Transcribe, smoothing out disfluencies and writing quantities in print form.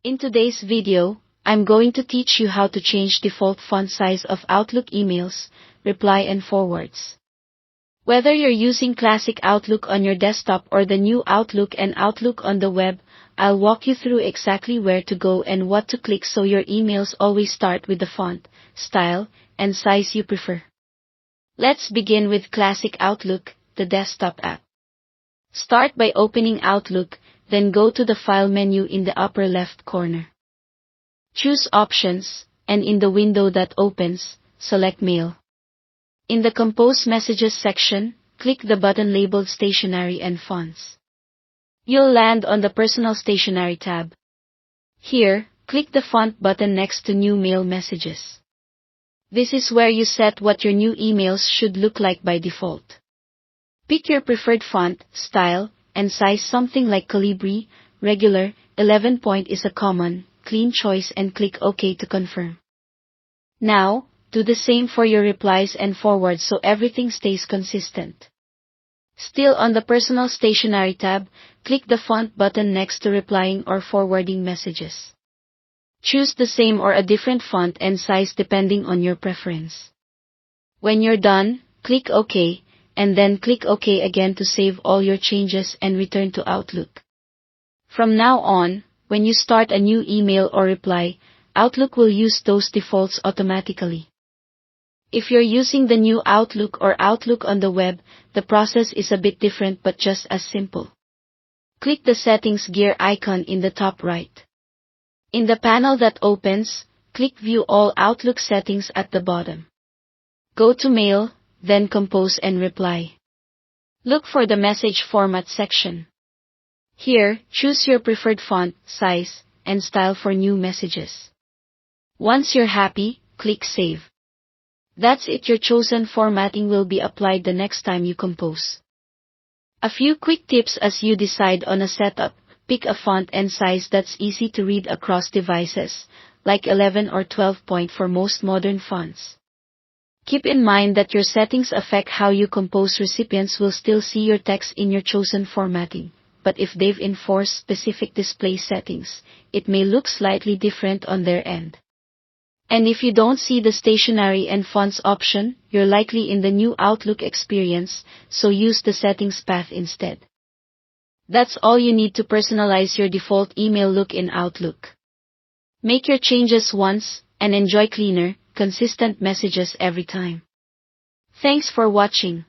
In today's video, I'm going to teach you how to change default font size of Outlook emails, reply and forwards. Whether you're using classic Outlook on your desktop or the new Outlook and Outlook on the web, I'll walk you through exactly where to go and what to click so your emails always start with the font, style, and size you prefer. Let's begin with classic Outlook, the desktop app. Start by opening Outlook, then go to the File menu in the upper left corner. Choose Options, and in the window that opens, select Mail. In the Compose Messages section, click the button labeled Stationery and Fonts. You'll land on the Personal Stationery tab. Here, click the Font button next to New Mail Messages. This is where you set what your new emails should look like by default. Pick your preferred font, style, and size. Something like Calibri, regular, 11 point is a common, clean choice and click OK to confirm. Now, do the same for your replies and forwards so everything stays consistent. Still on the Personal Stationery tab, click the Font button next to replying or forwarding messages. Choose the same or a different font and size depending on your preference. When you're done, click OK, and then click OK again to save all your changes and return to Outlook. From now on, when you start a new email or reply, Outlook will use those defaults automatically. If you're using the new Outlook or Outlook on the web, the process is a bit different but just as simple. Click the Settings gear icon in the top right. In the panel that opens, click View All Outlook Settings at the bottom. Go to Mail, then Compose and Reply. Look for the Message Format section. Here, choose your preferred font, size, and style for new messages. Once you're happy, click Save. That's it. Your chosen formatting will be applied the next time you compose. A few quick tips as you decide on a setup: pick a font and size that's easy to read across devices, like 11 or 12 point for most modern fonts. Keep in mind that your settings affect how you compose. Recipients will still see your text in your chosen formatting, but if they've enforced specific display settings, it may look slightly different on their end. And if you don't see the stationery and fonts option, you're likely in the new Outlook experience, so use the settings path instead. That's all you need to personalize your default email look in Outlook. Make your changes once, and enjoy cleaner, consistent messages every time. Thanks for watching.